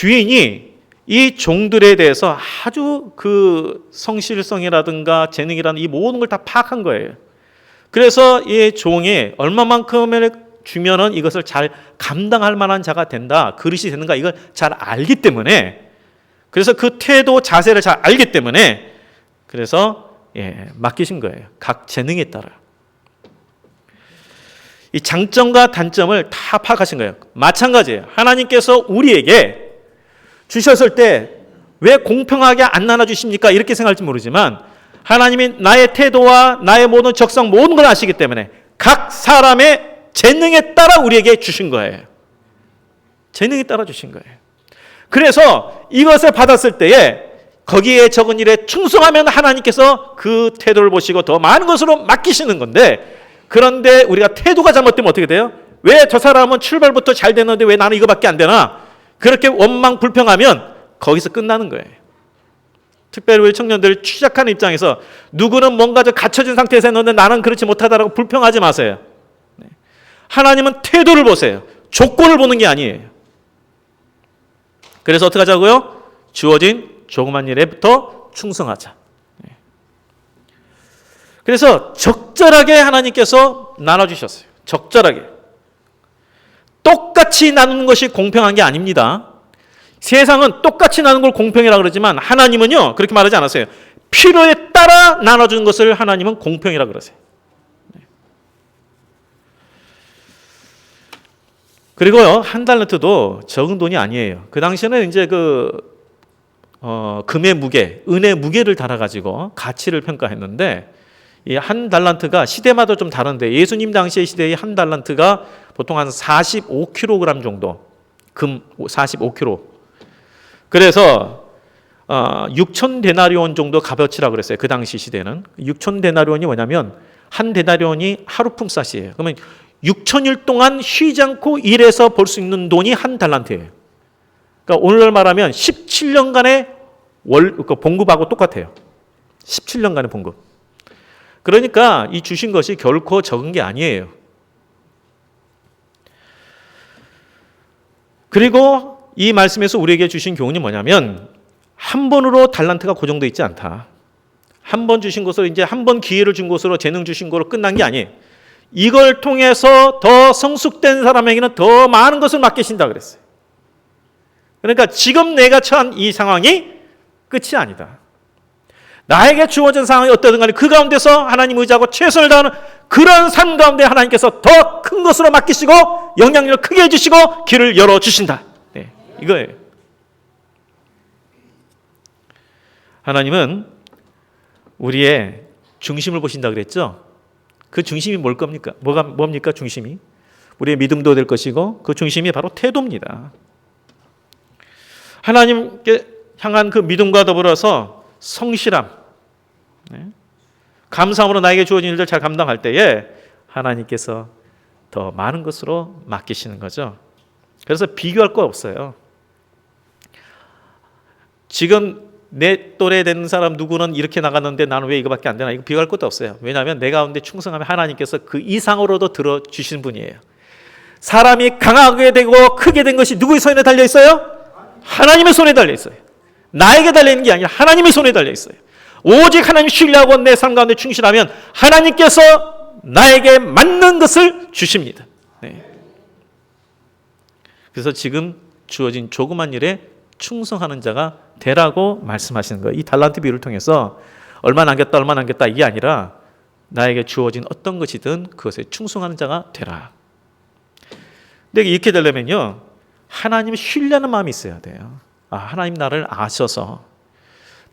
주인이 이 종들에 대해서 아주 그 성실성이라든가 재능이라는 이 모든 걸 다 파악한 거예요. 그래서 이 종이 얼마만큼을 주면은 이것을 잘 감당할 만한 자가 된다, 그릇이 되는가 이걸 잘 알기 때문에, 그래서 그 태도 자세를 잘 알기 때문에 그래서 맡기신 거예요. 각 재능에 따라. 이 장점과 단점을 다 파악하신 거예요. 마찬가지예요. 하나님께서 우리에게 주셨을 때 왜 공평하게 안 나눠주십니까? 이렇게 생각할지 모르지만 하나님이 나의 태도와 나의 모든 적성 모든 걸 아시기 때문에 각 사람의 재능에 따라 우리에게 주신 거예요. 재능에 따라 주신 거예요. 그래서 이것을 받았을 때에 거기에 적은 일에 충성하면 하나님께서 그 태도를 보시고 더 많은 것으로 맡기시는 건데, 그런데 우리가 태도가 잘못되면 어떻게 돼요? 왜 저 사람은 출발부터 잘 됐는데 왜 나는 이거밖에 안 되나? 그렇게 원망 불평하면 거기서 끝나는 거예요. 특별히 우리 청년들이 취약한 입장에서 누구는 뭔가 좀 갖춰진 상태에서 했는데 나는 그렇지 못하다라고 불평하지 마세요. 하나님은 태도를 보세요. 조건을 보는 게 아니에요. 그래서 어떻게 하자고요? 주어진 조그만 일에부터 충성하자. 그래서 적절하게 하나님께서 나눠주셨어요. 적절하게. 똑같이 나누는 것이 공평한 게 아닙니다. 세상은 똑같이 나누는 걸 공평이라고 그러지만 하나님은요 그렇게 말하지 않았어요. 필요에 따라 나눠주는 것을 하나님은 공평이라고 그러세요. 그리고요, 한 달란트도 적은 돈이 아니에요. 그 당시에는 이제 금의 무게, 은의 무게를 달아가지고 가치를 평가했는데, 이 한 달란트가 시대마다 좀 다른데 예수님 당시의 시대의 한 달란트가 보통 한 45kg 정도, 금 45kg. 그래서 6천 데나리온 정도 값어치라고 그랬어요. 그 당시 시대는 6천 데나리온이 뭐냐면 한 데나리온이 하루 품삯이에요. 그러면 6천일 동안 쉬지 않고 일해서 벌 수 있는 돈이 한 달란트예요. 그러니까 오늘날 말하면 17년간의 봉급하고 똑같아요. 17년간의 봉급. 그러니까 이 주신 것이 결코 적은 게 아니에요. 그리고 이 말씀에서 우리에게 주신 교훈이 뭐냐면 한 번으로 달란트가 고정되어 있지 않다. 한 번 주신 것으로 이제 한 번 기회를 준 것으로 재능 주신 것으로 끝난 게 아니에요. 이걸 통해서 더 성숙된 사람에게는 더 많은 것을 맡기신다 그랬어요. 그러니까 지금 내가 처한 이 상황이 끝이 아니다. 나에게 주어진 상황이 어떠든 간에 그 가운데서 하나님 의지하고 최선을 다하는 그런 삶 가운데 하나님께서 더 큰 것으로 맡기시고 영향력을 크게 해주시고 길을 열어주신다. 네, 이거예요. 하나님은 우리의 중심을 보신다 그랬죠? 그 중심이 뭘 겁니까? 뭡니까 중심이? 우리의 믿음도 될 것이고 그 중심이 바로 태도입니다. 하나님께 향한 그 믿음과 더불어서 성실함, 감사함으로 나에게 주어진 일들 잘 감당할 때에 하나님께서 더 많은 것으로 맡기시는 거죠. 그래서 비교할 거 없어요. 지금 내 또래 되는 사람 누구는 이렇게 나갔는데 나는 왜 이거밖에 안 되나? 이거 비교할 것도 없어요. 왜냐하면 내 가운데 충성하면 하나님께서 그 이상으로도 들어주시는 분이에요. 사람이 강하게 되고 크게 된 것이 누구의 손에 달려 있어요? 하나님의 손에 달려 있어요. 나에게 달려 있는 게 아니라 하나님의 손에 달려 있어요. 오직 하나님 신뢰하고 내 삶 가운데 충실하면 하나님께서 나에게 맞는 것을 주십니다. 네. 그래서 지금 주어진 조그만 일에 충성하는 자가 되라고 말씀하시는 거예요. 이 달란트 비유를 통해서 얼마 남겼다 얼마 남겼다 이게 아니라 나에게 주어진 어떤 것이든 그것에 충성하는 자가 되라. 근데 이렇게 되려면요 하나님을 신뢰하는 마음이 있어야 돼요. 하나님 나를 아셔서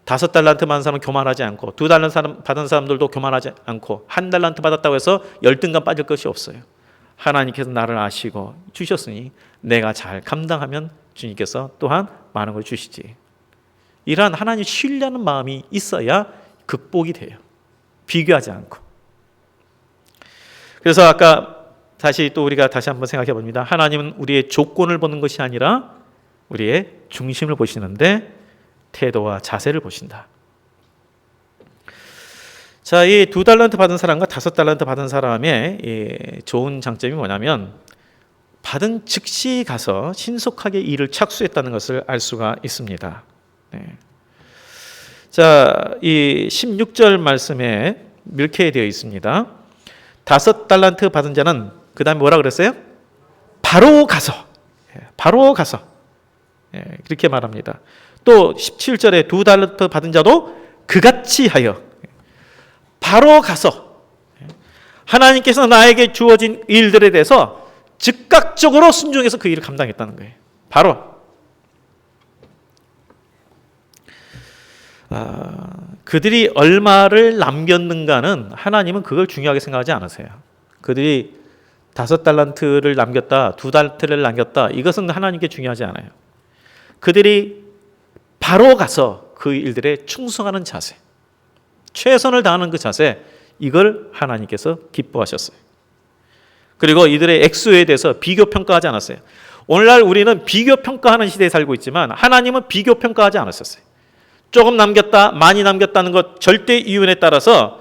5달란트 받은 사람은 교만하지 않고 2달란트 받은 사람들도 교만하지 않고 1달란트 받았다고 해서 열등감 빠질 것이 없어요. 하나님께서 나를 아시고 주셨으니 내가 잘 감당하면 주님께서 또한 많은 걸 주시지. 이러한 하나님 신뢰하는 마음이 있어야 극복이 돼요. 비교하지 않고. 그래서 아까 다시 또 우리가 다시 한번 생각해 봅니다. 하나님은 우리의 조건을 보는 것이 아니라 우리의 중심을 보시는데 태도와 자세를 보신다. 자, 이 2달란트 받은 사람과 5달란트 받은 사람의 이 좋은 장점이 뭐냐면 받은 즉시 가서 신속하게 일을 착수했다는 것을 알 수가 있습니다. 네. 자, 이 16절 말씀에 이렇게 되어 있습니다. 5달란트 받은 자는 그 다음에 뭐라 그랬어요? 바로 가서, 바로 가서, 그렇게 말합니다. 또 17절에 2달란트 받은 자도 그같이 하여 바로 가서 하나님께서 나에게 주어진 일들에 대해서 즉각적으로 순종해서 그 일을 감당했다는 거예요. 바로. 그들이 얼마를 남겼는가는 하나님은 그걸 중요하게 생각하지 않으세요. 그들이 5달란트를 남겼다, 2달란트를 남겼다, 이것은 하나님께 중요하지 않아요. 그들이 바로 가서 그 일들에 충성하는 자세, 최선을 다하는 그 자세, 이걸 하나님께서 기뻐하셨어요. 그리고 이들의 액수에 대해서 비교 평가하지 않았어요. 오늘날 우리는 비교 평가하는 시대에 살고 있지만 하나님은 비교 평가하지 않으셨어요. 조금 남겼다, 많이 남겼다는 것 절대 이윤에 따라서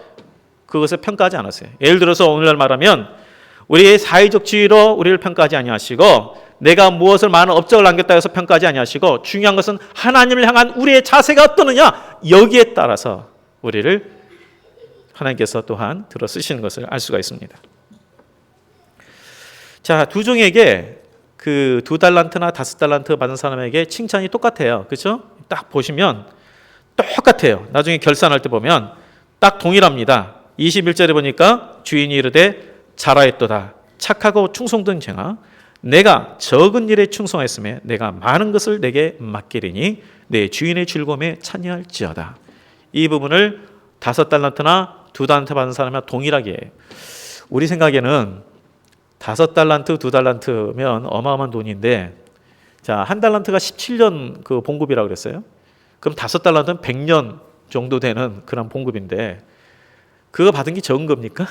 그것을 평가하지 않았어요. 예를 들어서 오늘날 말하면 우리의 사회적 지위로 우리를 평가하지 아니하시고 내가 무엇을 많은 업적을 남겼다 해서 평가하지 아니하시고 중요한 것은 하나님을 향한 우리의 자세가 어떠느냐, 여기에 따라서 우리를 하나님께서 또한 들어 쓰시는 것을 알 수가 있습니다. 자, 두 종에게 그 2달란트나 5달란트 받은 사람에게 칭찬이 똑같아요. 그렇죠? 딱 보시면 똑같아요. 나중에 결산할 때 보면 딱 동일합니다. 21절에 보니까 주인이 이르되 잘하였도다. 착하고 충성된 종아, 내가 적은 일에 충성했음에 내가 많은 것을 내게 맡기리니 내 주인의 즐거움에 참여할지어다. 이 부분을 5달란트나 2달란트 받은 사람이랑 동일하게 해요. 우리 생각에는 5달란트, 2달란트면 어마어마한 돈인데, 자, 1달란트가 17년 그 봉급이라고 그랬어요. 그럼 5달란트는 100년 정도 되는 그런 봉급인데, 그거 받은 게 적은 겁니까?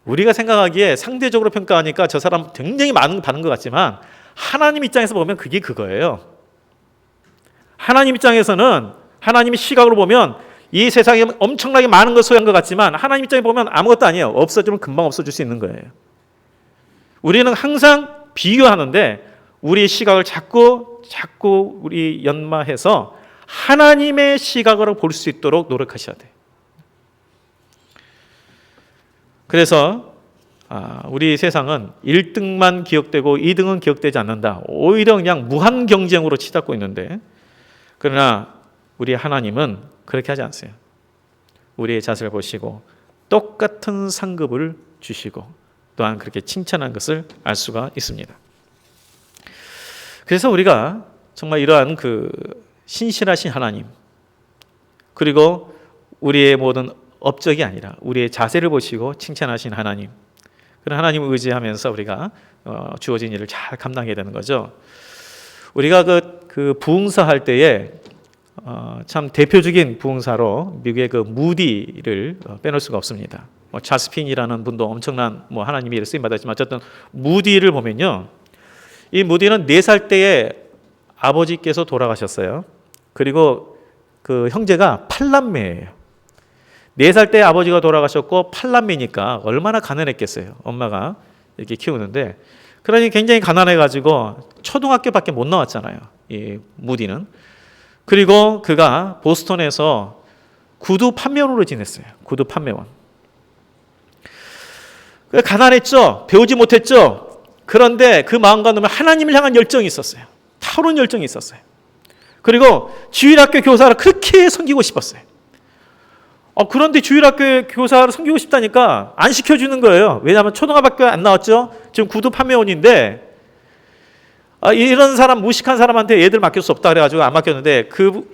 우리가 생각하기에 상대적으로 평가하니까 저 사람 굉장히 많은 거 받는 것 같지만 하나님 입장에서 보면 그게 그거예요. 하나님 입장에서는, 하나님의 시각으로 보면 이 세상에 엄청나게 많은 걸 소유한 것 같지만 하나님 입장에 보면 아무것도 아니에요. 없어지면 금방 없어질 수 있는 거예요. 우리는 항상 비교하는데 우리의 시각을 자꾸 우리 연마해서 하나님의 시각으로 볼 수 있도록 노력하셔야 돼요. 그래서 우리 세상은 1등만 기억되고 2등은 기억되지 않는다. 오히려 그냥 무한 경쟁으로 치닫고 있는데, 그러나 우리 하나님은 그렇게 하지 않으세요. 우리의 자세를 보시고 똑같은 상급을 주시고 또한 그렇게 칭찬한 것을 알 수가 있습니다. 그래서 우리가 정말 이러한 그 신실하신 하나님, 그리고 우리의 모든 업적이 아니라 우리의 자세를 보시고 칭찬하신 하나님, 그런 하나님을 의지하면서 우리가 주어진 일을 잘 감당해야 되는 거죠. 우리가 그 부흥사 할 때에 참 대표적인 부흥사로 미국의 그 무디를 빼놓을 수가 없습니다. 찰스 핀이라는 분도 엄청난 하나님의 일을 쓰임 받았지만 어쨌든 무디를 보면요, 이 무디는 4살 때에 아버지께서 돌아가셨어요. 그리고 그 형제가 8남매예요. 4살 때 아버지가 돌아가셨고 8남매니까 얼마나 가난했겠어요. 엄마가 이렇게 키우는데, 그러니 굉장히 가난해가지고 초등학교밖에 못 나왔잖아요, 이 무디는. 그리고 그가 보스턴에서 구두 판매원으로 지냈어요. 구두 판매원. 가난했죠. 배우지 못했죠. 그런데 그 마음과 눈에 하나님을 향한 열정이 있었어요. 타오르는 열정이 있었어요. 그리고 주일학교 교사를 그렇게 섬기고 싶었어요. 그런데 주일학교 교사를 섬기고 싶다니까 안 시켜주는 거예요. 왜냐하면 초등학교 안 나왔죠. 지금 구두 판매원인데 이런 사람, 무식한 사람한테 애들 맡길 수 없다 그래가지고 안 맡겼는데, 그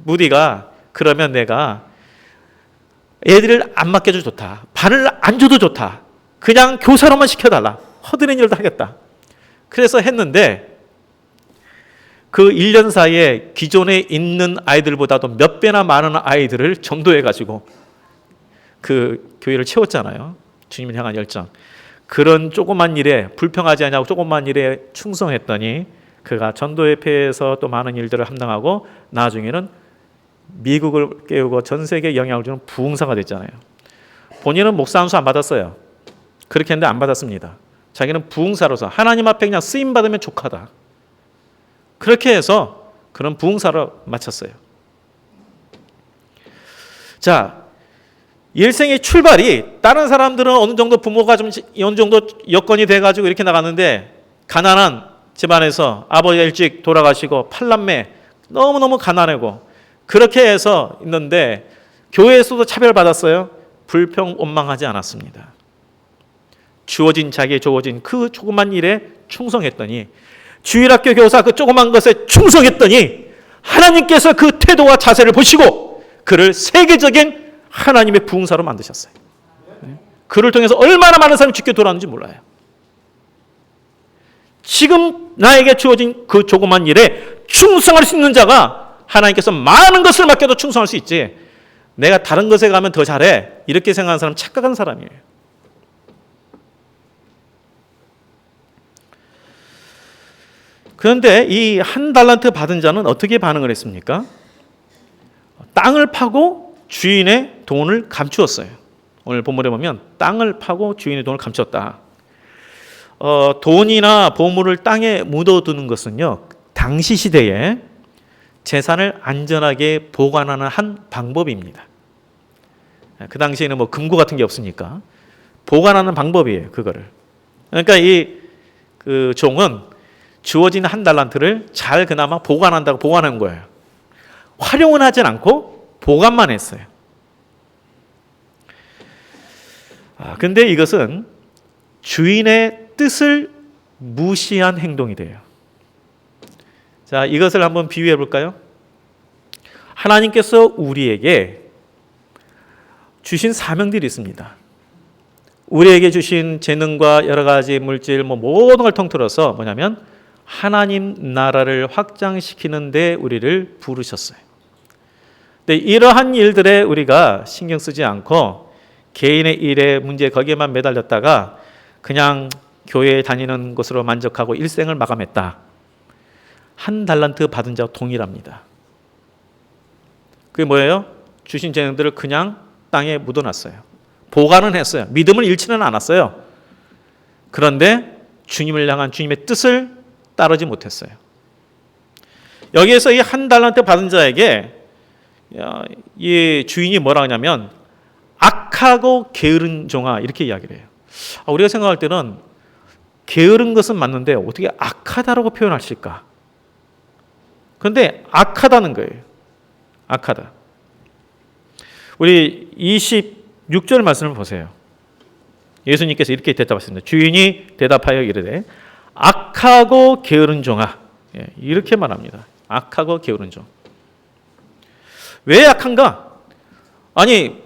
무디가 그러면 내가 애들을 안 맡겨줘도 좋다, 반을 안 줘도 좋다, 그냥 교사로만 시켜달라, 허드렛 일도 하겠다. 그래서 했는데 그 1년 사이에 기존에 있는 아이들보다도 몇 배나 많은 아이들을 전도해가지고 그 교회를 채웠잖아요. 주님을 향한 열정. 그런 조그만 일에 불평하지 않냐고 조그만 일에 충성했더니 그가 전도협회에서 또 많은 일들을 감당하고 나중에는 미국을 깨우고 전 세계에 영향을 주는 부흥사가 됐잖아요. 본인은 목사 안수 안 받았어요. 그렇게 했는데 안 받았습니다. 자기는 부흥사로서 하나님 앞에 그냥 쓰임 받으면 족하다. 그렇게 해서 그런 부흥사로 마쳤어요. 자, 일생의 출발이 다른 사람들은 어느 정도 부모가 좀 어느 정도 여건이 돼가지고 이렇게 나갔는데 가난한 집안에서 아버지가 일찍 돌아가시고 8남매 너무너무 가난하고 그렇게 해서 있는데 교회에서도 차별받았어요. 불평원망하지 않았습니다. 자기에 주어진 그 조그만 일에 충성했더니 주일학교 교사 그 조그만 것에 충성했더니 하나님께서 그 태도와 자세를 보시고 그를 세계적인 하나님의 부흥사로 만드셨어요. 그를 통해서 얼마나 많은 사람이 죽게 돌아왔는지 몰라요. 지금 나에게 주어진 그 조그만 일에 충성할 수 있는 자가 하나님께서 많은 것을 맡겨도 충성할 수 있지, 내가 다른 것에 가면 더 잘해 이렇게 생각하는 사람은 착각한 사람이에요. 그런데 이 한 달란트 받은 자는 어떻게 반응을 했습니까? 땅을 파고 주인의 돈을 감추었어요. 오늘 본문에 보면 땅을 파고 주인의 돈을 감추었다. 돈이나 보물을 땅에 묻어두는 것은요, 당시 시대에 재산을 안전하게 보관하는 한 방법입니다. 그 당시에는 뭐 금고 같은 게 없으니까 보관하는 방법이에요, 그거를. 그러니까 그 종은 주어진 한 달란트를 잘 그나마 보관한다고 보관한 거예요. 활용은 하진 않고 보관만 했어요. 근데 이것은 주인의 뜻을 무시한 행동이 돼요. 자, 이것을 한번 비유해 볼까요? 하나님께서 우리에게 주신 사명들이 있습니다. 우리에게 주신 재능과 여러 가지 물질, 모든 걸 통틀어서 뭐냐면 하나님 나라를 확장시키는 데 우리를 부르셨어요. 근데 이러한 일들에 우리가 신경 쓰지 않고 개인의 일에 문제 거기에만 매달렸다가 그냥 교회에 다니는 것으로 만족하고 일생을 마감했다. 한 달란트 받은 자와 동일합니다. 그게 뭐예요? 주신 재능들을 그냥 땅에 묻어놨어요. 보관은 했어요. 믿음을 잃지는 않았어요. 그런데 주님을 향한 주님의 뜻을 따르지 못했어요. 여기에서 이 한 달란트 받은 자에게 이 주인이 뭐라 하냐면 악하고 게으른 종아 이렇게 이야기를 해요. 우리가 생각할 때는 게으른 것은 맞는데 어떻게 악하다라고 표현하실까? 그런데 악하다는 거예요. 악하다. 우리 26절 말씀을 보세요. 예수님께서 이렇게 대답하셨습니다. 주인이 대답하여 이르되 악하고 게으른 종아. 이렇게 말합니다. 악하고 게으른 종. 왜 악한가? 아니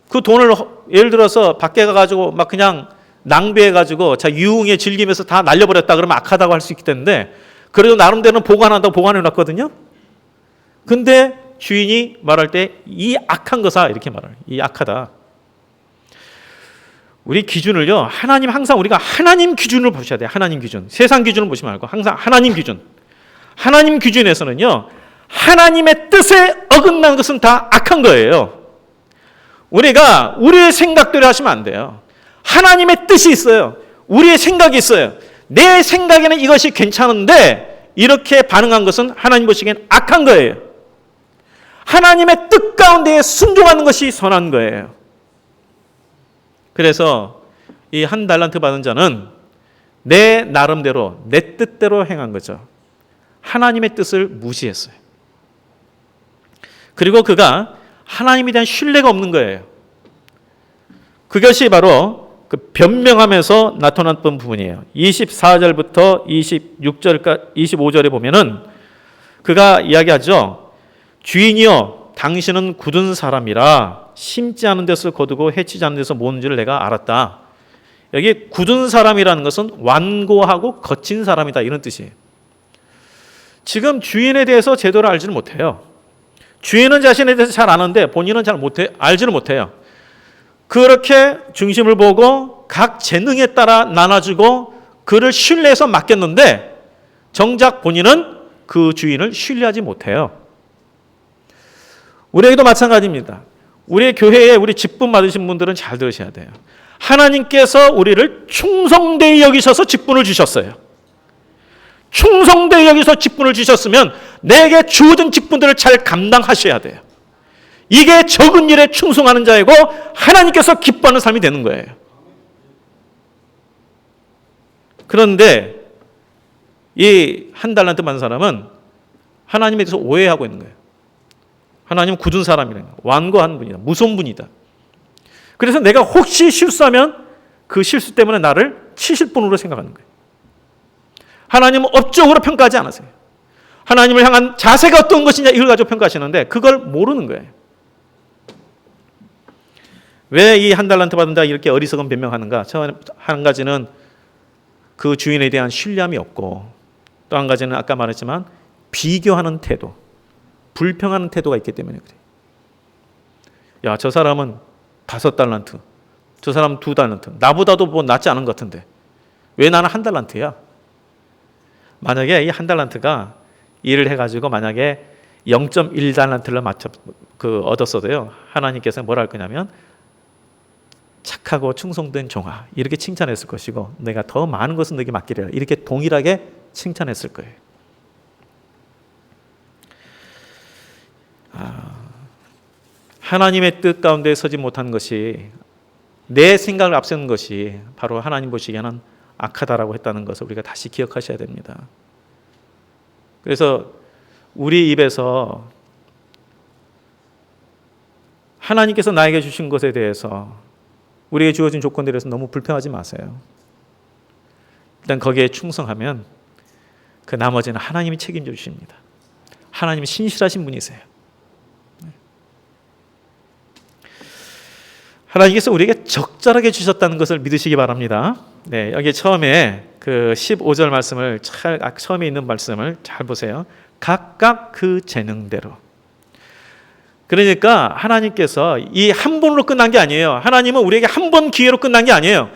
그 돈을 예를 들어서 밖에 가가지고 막 그냥 낭비해가지고 자 유흥에 즐기면서 다 날려버렸다 그러면 악하다고 할 수 있기 때문에 그래도 나름대로는 보관한다고 보관해놨거든요. 근데 주인이 말할 때 이 악한 것아 이렇게 말해요. 이 악하다. 우리 기준을요, 하나님 항상 우리가 하나님 기준을 보셔야 돼요. 하나님 기준. 세상 기준을 보지 말고 항상 하나님 기준. 하나님 기준에서는요, 하나님의 뜻에 어긋난 것은 다 악한 거예요. 우리가 우리의 생각대로 하시면 안 돼요. 하나님의 뜻이 있어요. 우리의 생각이 있어요. 내 생각에는 이것이 괜찮은데 이렇게 반응한 것은 하나님 보시기엔 악한 거예요. 하나님의 뜻 가운데에 순종하는 것이 선한 거예요. 그래서 이 한 달란트 받은 자는 내 나름대로 내 뜻대로 행한 거죠. 하나님의 뜻을 무시했어요. 그리고 그가 하나님에 대한 신뢰가 없는 거예요. 그것이 바로 그 변명하면서 나타났던 부분이에요. 24절부터 25절에 보면은 그가 이야기하죠. 주인이여 당신은 굳은 사람이라 심지 않은 데서 거두고 해치지 않은 데서 모은 줄 내가 알았다. 여기 굳은 사람이라는 것은 완고하고 거친 사람이다 이런 뜻이에요. 지금 주인에 대해서 제대로 알지는 못해요. 주인은 자신에 대해서 잘 아는데 본인은 잘 알지는 못해요. 그렇게 중심을 보고 각 재능에 따라 나눠주고 그를 신뢰해서 맡겼는데 정작 본인은 그 주인을 신뢰하지 못해요. 우리에게도 마찬가지입니다. 우리 교회에 우리 직분 받으신 분들은 잘 들으셔야 돼요. 하나님께서 우리를 충성되이 여기셔서 직분을 주셨어요. 충성되이 여기서 직분을 주셨으면 내게 주어진 직분들을 잘 감당하셔야 돼요. 이게 적은 일에 충성하는 자이고 하나님께서 기뻐하는 삶이 되는 거예요. 그런데 이 한 달란트 받은 사람은 하나님에 대해서 오해하고 있는 거예요. 하나님은 굳은 사람이라는 거예요. 완고한 분이다. 무서운 분이다. 그래서 내가 혹시 실수하면 그 실수 때문에 나를 치실 분으로 생각하는 거예요. 하나님은 업적으로 평가하지 않으세요. 하나님을 향한 자세가 어떤 것이냐 이걸 가지고 평가하시는데 그걸 모르는 거예요. 왜 이 한 달란트 받은 자 이렇게 어리석은 변명하는가? 한 가지는 그 주인에 대한 신뢰함이 없고 또 한 가지는 아까 말했지만 비교하는 태도, 불평하는 태도가 있기 때문에 그래요. 야, 저 사람은 5달란트, 저 사람은 2달란트, 나보다도 뭐 낫지 않은 것 같은데 왜 나는 1달란트야? 만약에 이 1달란트가 일을 해가지고 만약에 0.1달란트를 얻었어도요, 하나님께서 뭐라 할 거냐면 착하고 충성된 종아 이렇게 칭찬했을 것이고 내가 더 많은 것은 너에게 맡기리라 이렇게 동일하게 칭찬했을 거예요. 하나님의 뜻 가운데 서지 못한 것이 내 생각을 앞세우는 것이 바로 하나님 보시기에는 악하다라고 했다는 것을 우리가 다시 기억하셔야 됩니다. 그래서 우리 입에서 하나님께서 나에게 주신 것에 대해서 우리에게 주어진 조건들에 대해서 너무 불평하지 마세요. 일단 거기에 충성하면 그 나머지는 하나님이 책임져 주십니다. 하나님이 신실하신 분이세요. 하나님께서 우리에게 적절하게 주셨다는 것을 믿으시기 바랍니다. 네, 여기 처음에 그 15절 말씀을 처음에 있는 말씀을 잘 보세요. 각각 그 재능대로. 그러니까 하나님께서 이 한 번으로 끝난 게 아니에요. 하나님은 우리에게 한 번 기회로 끝난 게 아니에요.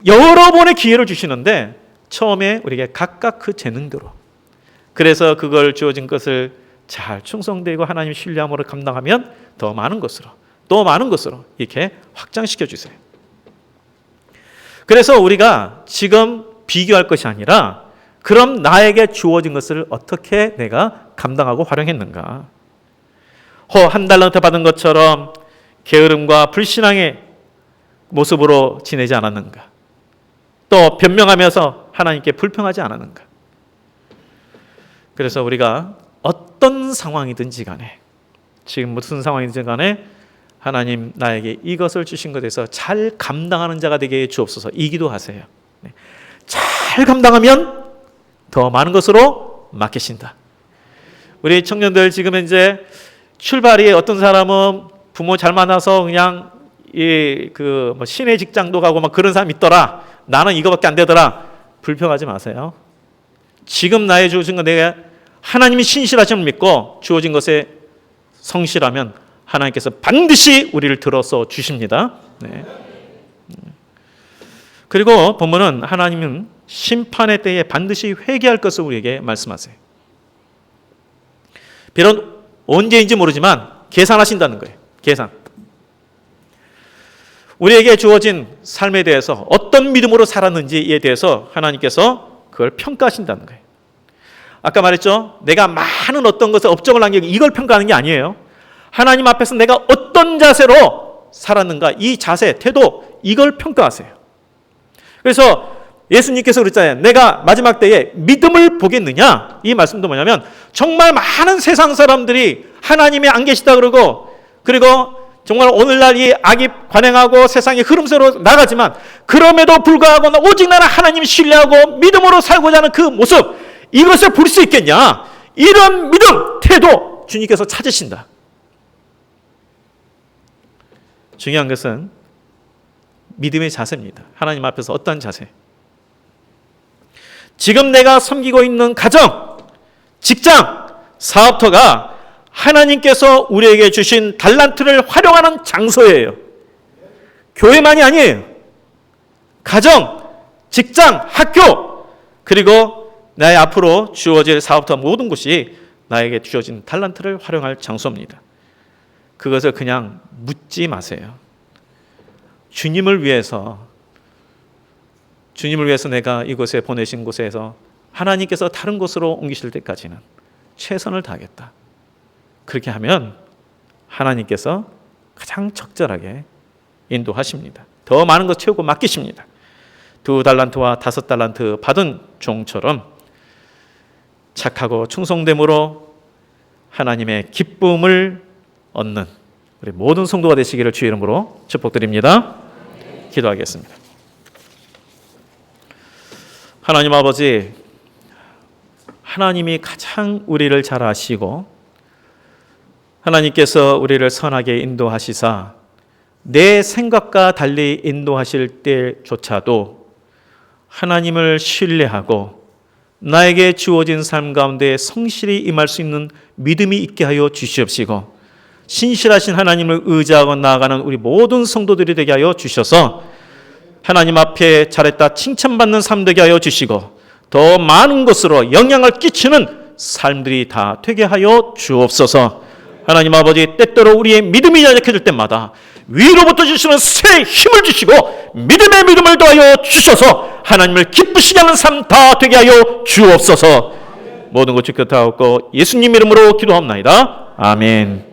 여러 번의 기회를 주시는데 처음에 우리에게 각각 그 재능대로. 그래서 그걸 주어진 것을 잘 충성되고 하나님 신뢰함으로 감당하면 더 많은 것으로 이렇게 확장시켜 주세요. 그래서 우리가 지금 비교할 것이 아니라 그럼 나에게 주어진 것을 어떻게 내가 감당하고 활용했는가. 한 달란트 받은 것처럼 게으름과 불신앙의 모습으로 지내지 않았는가. 또 변명하면서 하나님께 불평하지 않았는가. 그래서 우리가 어떤 상황이든지 간에 지금 무슨 상황이든지 간에 하나님 나에게 이것을 주신 것에 대해서 잘 감당하는 자가 되게 주옵소서 이 기도하세요. 잘 감당하면 더 많은 것으로 맡기신다. 우리 청년들 지금 이제 출발이 어떤 사람은 부모 잘 만나서 그냥 뭐 시내 직장도 가고 막 그런 사람 있더라. 나는 이거밖에 안 되더라. 불평하지 마세요. 지금 나의 주어진 것 내가 하나님이 신실하심을 믿고 주어진 것에 성실하면 하나님께서 반드시 우리를 들어서 주십니다. 네. 그리고 본문은 하나님은 심판의 때에 반드시 회개할 것을 우리에게 말씀하세요. 비록 언제인지 모르지만 계산하신다는 거예요. 계산. 우리에게 주어진 삶에 대해서 어떤 믿음으로 살았는지에 대해서 하나님께서 그걸 평가하신다는 거예요. 아까 말했죠. 내가 많은 어떤 것을 업적을 남기고 이걸 평가하는 게 아니에요. 하나님 앞에서 내가 어떤 자세로 살았는가 이 자세, 태도 이걸 평가하세요. 그래서 예수님께서 그랬잖아요. 내가 마지막 때에 믿음을 보겠느냐? 이 말씀도 뭐냐면 정말 많은 세상 사람들이 하나님이 안 계시다 그리고 정말 오늘날 이 악이 관행하고 세상의 흐름새로 나가지만 그럼에도 불구하고 오직 나는 하나님 신뢰하고 믿음으로 살고자 하는 그 모습 이것을 볼 수 있겠냐? 이런 믿음, 태도 주님께서 찾으신다. 중요한 것은 믿음의 자세입니다. 하나님 앞에서 어떠한 자세? 지금 내가 섬기고 있는 가정, 직장, 사업터가 하나님께서 우리에게 주신 달란트를 활용하는 장소예요. 교회만이 아니에요. 가정, 직장, 학교, 그리고 나의 앞으로 주어질 사업터 모든 곳이 나에게 주어진 달란트를 활용할 장소입니다. 그것을 그냥 묻지 마세요. 주님을 위해서 내가 이곳에 보내신 곳에서 하나님께서 다른 곳으로 옮기실 때까지는 최선을 다하겠다. 그렇게 하면 하나님께서 가장 적절하게 인도하십니다. 더 많은 것 채우고 맡기십니다. 2달란트와 5달란트 받은 종처럼 착하고 충성됨으로 하나님의 기쁨을 얻는 우리 모든 성도가 되시기를 주의 이름으로 축복드립니다. 기도하겠습니다. 하나님 아버지, 하나님이 가장 우리를 잘 아시고 하나님께서 우리를 선하게 인도하시사 내 생각과 달리 인도하실 때조차도 하나님을 신뢰하고 나에게 주어진 삶 가운데 성실히 임할 수 있는 믿음이 있게 하여 주시옵시고 신실하신 하나님을 의지하고 나아가는 우리 모든 성도들이 되게 하여 주셔서 하나님 앞에 잘했다 칭찬받는 삶 되게 하여 주시고 더 많은 것으로 영향을 끼치는 삶들이 다 되게 하여 주옵소서. 하나님 아버지, 때때로 우리의 믿음이 약해질 때마다 위로부터 주시는 새 힘을 주시고 믿음의 믿음을 더하여 주셔서 하나님을 기쁘시게 하는 삶 다 되게 하여 주옵소서. 모든 것 주께 다 얻고 예수님 이름으로 기도합나이다. 아멘.